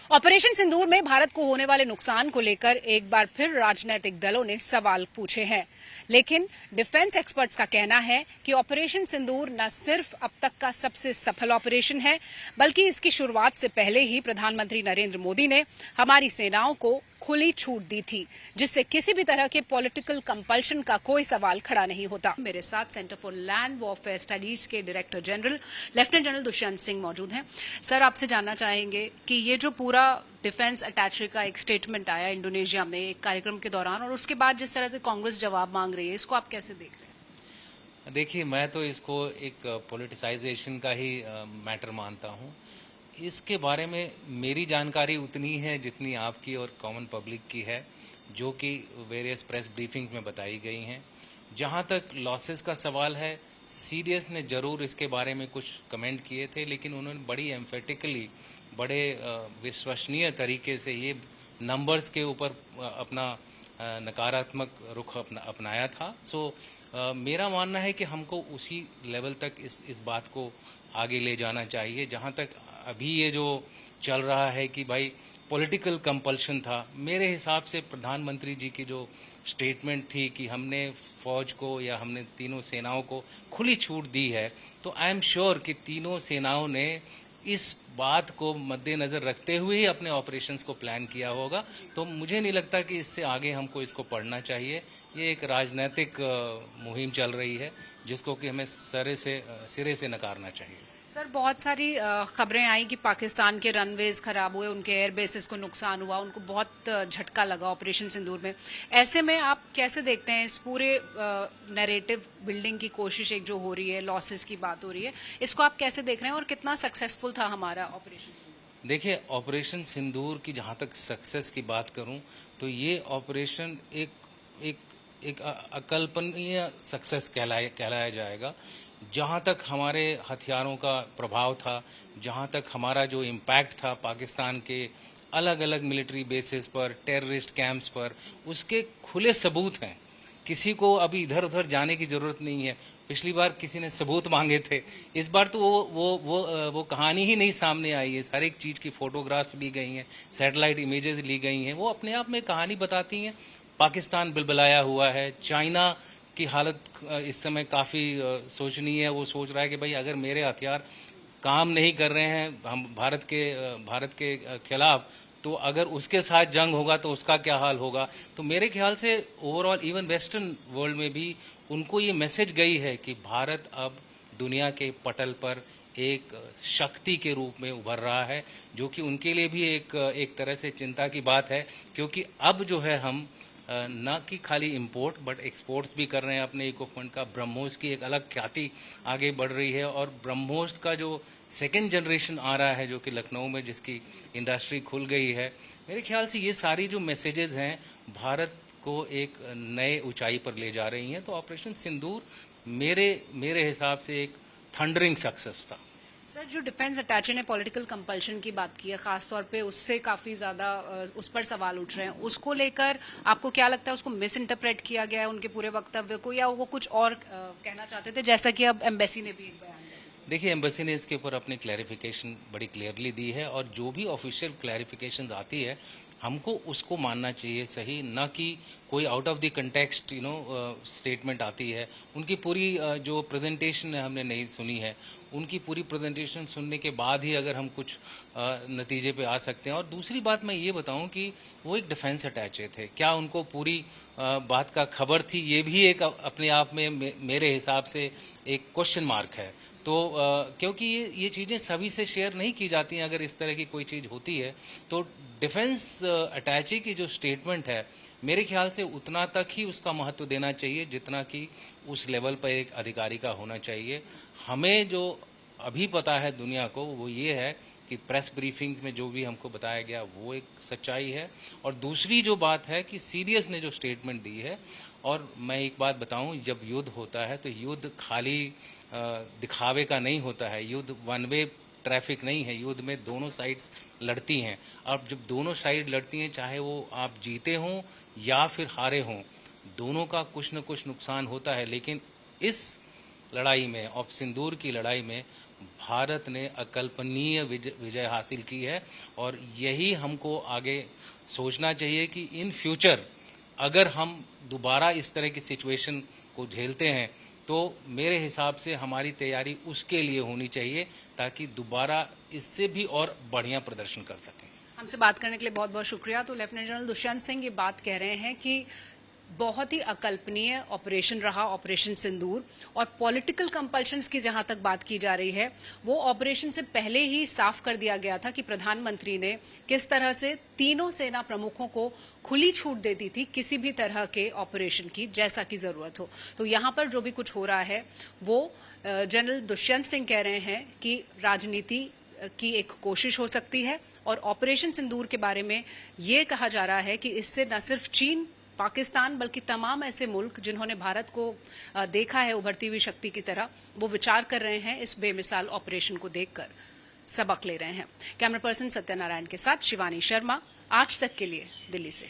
Operation सिंदूर में भारत को होने वाले नुकसान को लेकर एक बार फिर राजनीतिक दलों ने सवाल पूछे हैं, लेकिन डिफेंस एक्सपर्ट्स का कहना है कि ऑपरेशन सिंदूर न सिर्फ अब तक का सबसे सफल ऑपरेशन है, बल्कि इसकी शुरुआत से पहले ही प्रधानमंत्री नरेंद्र मोदी ने हमारी सेनाओं को खुली छूट दी थी, जिससे किसी भी तरह के पॉलिटिकल कंपल्शन का कोई सवाल खड़ा नहीं होता। मेरे साथ Centre for Land Warfare Studies के director general lieutenant general Dushyant Singh मौजूद हैं। सर, आपसे जानना चाहेंगे कि ये जो पूरा डिफेंस अटैचे का एक स्टेटमेंट आया इंडोनेशिया में एक कार्यक्रम के दौरान, और उसके बाद जिस तरह से कांग्रेस जवाब मांग रही है, इसको आप कैसे देख रहे हैं? देखिए, मैं तो इसको एक पॉलिटिसाइजेशन का ही मैटर मानता हूँ। इसके बारे में मेरी जानकारी उतनी है जितनी आपकी और कॉमन पब्लिक की है, जो कि वेरियस प्रेस ब्रीफिंग्स में बताई गई हैं। जहाँ तक लॉसेस का सवाल है, सीडीएस ने जरूर इसके बारे में कुछ कमेंट किए थे, लेकिन उन्होंने बड़ी एम्फेटिकली, बड़े विश्वसनीय तरीके से ये नंबर्स के ऊपर अपना नकारात्मक रुख अपनाया था। मेरा मानना है कि हमको उसी लेवल तक इस बात को आगे ले जाना चाहिए। जहाँ तक अभी ये जो चल रहा है कि भाई पॉलिटिकल कंपल्शन था, मेरे हिसाब से प्रधानमंत्री जी की जो स्टेटमेंट थी कि हमने फौज को या हमने तीनों सेनाओं को खुली छूट दी है, तो आई एम श्योर कि तीनों सेनाओं ने इस बात को मद्देनजर रखते हुए ही अपने ऑपरेशंस को प्लान किया होगा। तो मुझे नहीं लगता कि इससे आगे हमको इसको पढ़ना चाहिए। ये एक राजनीतिक मुहिम चल रही है, जिसको कि हमें सिरे से नकारना चाहिए। सर, बहुत सारी खबरें आई कि पाकिस्तान के रनवेज खराब हुए, उनके एयर बेसिस को नुकसान हुआ, उनको बहुत झटका लगा ऑपरेशन सिंदूर में। ऐसे में आप कैसे देखते हैं इस पूरे नैरेटिव बिल्डिंग की कोशिश एक जो हो रही है, लॉसेस की बात हो रही है, इसको आप कैसे देख रहे हैं और कितना सक्सेसफुल था हमारा ऑपरेशन सिंदूर? देखिए, ऑपरेशन सिंदूर की जहाँ तक सक्सेस की बात करूँ तो ये ऑपरेशन एक अकल्पनीय सक्सेस कहलाया जाएगा। जहाँ तक हमारे हथियारों का प्रभाव था, जहाँ तक हमारा जो इम्पैक्ट था पाकिस्तान के अलग अलग मिलिट्री बेसिस पर, टेररिस्ट कैंप्स पर, उसके खुले सबूत हैं। किसी को अभी इधर उधर जाने की जरूरत नहीं है। पिछली बार किसी ने सबूत मांगे थे, इस बार तो वो कहानी ही नहीं सामने आई है। हर एक चीज की फोटोग्राफ ली गई हैं, सैटेलाइट इमेजेस ली गई हैं, वो अपने आप में कहानी बताती हैं। पाकिस्तान बिलबिलाया हुआ है। चाइना की हालत इस समय काफ़ी सोचनीय है। वो सोच रहा है कि भाई अगर मेरे हथियार काम नहीं कर रहे हैं हम भारत के खिलाफ, तो अगर उसके साथ जंग होगा तो उसका क्या हाल होगा। तो मेरे ख्याल से ओवरऑल इवन वेस्टर्न वर्ल्ड में भी उनको ये मैसेज गई है कि भारत अब दुनिया के पटल पर एक शक्ति के रूप में उभर रहा है, जो कि उनके लिए भी एक तरह से चिंता की बात है, क्योंकि अब जो है हम न कि खाली इंपोर्ट बट एक्सपोर्ट्स भी कर रहे हैं अपने इक्विपमेंट का। ब्रह्मोस की एक अलग ख्याति आगे बढ़ रही है, और ब्रह्मोस का जो सेकेंड जनरेशन आ रहा है, जो कि लखनऊ में जिसकी इंडस्ट्री खुल गई है, मेरे ख्याल से ये सारी जो मैसेजेस हैं भारत को एक नए ऊंचाई पर ले जा रही हैं। तो ऑपरेशन सिंदूर मेरे हिसाब से एक थंडरिंग सक्सेस था। सर, जो डिफेंस अटैचे ने पॉलिटिकल कंपल्शन की बात की है, खासतौर पे उससे काफी ज्यादा उस पर सवाल उठ रहे हैं, उसको लेकर आपको क्या लगता है? उसको मिस इंटरप्रेट किया गया है उनके पूरे वक्तव्य को, या वो कुछ और कहना चाहते थे, जैसा कि अब एम्बेसी ने भी एक बयान दिया? देखिए, एम्बेसी ने इसके ऊपर अपनी क्लैरिफिकेशन बड़ी क्लियरली दी है, और जो भी ऑफिशियल क्लैरिफिकेशन आती है हमको उसको मानना चाहिए सही, न कि कोई out of the context statement आती है। उनकी पूरी जो प्रेजेंटेशन है हमने नहीं सुनी है, उनकी पूरी प्रेजेंटेशन सुनने के बाद ही अगर हम कुछ नतीजे पे आ सकते हैं। और दूसरी बात मैं ये बताऊं कि वो एक डिफेंस अटैचे थे, क्या उनको पूरी बात का खबर थी? ये भी एक अपने आप में मेरे हिसाब से एक क्वेश्चन मार्क है। तो क्योंकि ये चीज़ें सभी से शेयर नहीं की जाती हैं। अगर इस तरह की कोई चीज़ होती है तो डिफेंस अटैची की जो स्टेटमेंट है, मेरे ख्याल से उतना तक ही उसका महत्व देना चाहिए जितना कि उस लेवल पर एक अधिकारी का होना चाहिए। हमें जो अभी पता है दुनिया को, वो ये है कि प्रेस ब्रीफिंग्स में जो भी हमको बताया गया वो एक सच्चाई है। और दूसरी जो बात है कि सीडीएस ने जो स्टेटमेंट दी है, और मैं एक बात बताऊं, जब युद्ध होता है तो युद्ध खाली दिखावे का नहीं होता है। युद्ध वन वे ट्रैफिक नहीं है। युद्ध में दोनों साइड्स लड़ती हैं, और जब दोनों साइड लड़ती हैं, चाहे वो आप जीते हों या फिर हारे हों, दोनों का कुछ न कुछ नुकसान होता है। लेकिन इस लड़ाई में, ऑफ सिंदूर की लड़ाई में भारत ने अकल्पनीय विजय हासिल की है। और यही हमको आगे सोचना चाहिए कि इन फ्यूचर अगर हम दोबारा इस तरह की सिचुएशन को झेलते हैं तो मेरे हिसाब से हमारी तैयारी उसके लिए होनी चाहिए ताकि दोबारा इससे भी और बढ़िया प्रदर्शन कर सकें। हमसे बात करने के लिए बहुत बहुत शुक्रिया। तो लेफ्टिनेंट जनरल दुष्यंत सिंह ये बात कह रहे हैं कि बहुत ही अकल्पनीय ऑपरेशन रहा ऑपरेशन सिंदूर, और पॉलिटिकल कंपल्शंस की जहां तक बात की जा रही है वो ऑपरेशन से पहले ही साफ कर दिया गया था कि प्रधानमंत्री ने किस तरह से तीनों सेना प्रमुखों को खुली छूट दे दी थी किसी भी तरह के ऑपरेशन की जैसा की जरूरत हो। तो यहां पर जो भी कुछ हो रहा है वो जनरल दुष्यंत सिंह कह रहे हैं कि राजनीति की एक कोशिश हो सकती है, और ऑपरेशन सिंदूर के बारे में ये कहा जा रहा है कि इससे न सिर्फ चीन, पाकिस्तान बल्कि तमाम ऐसे मुल्क जिन्होंने भारत को देखा है उभरती हुई शक्ति की तरह, वो विचार कर रहे हैं इस बेमिसाल ऑपरेशन को देखकर सबक ले रहे हैं। कैमरा पर्सन सत्यनारायण के साथ शिवानी शर्मा, आज तक के लिए दिल्ली से।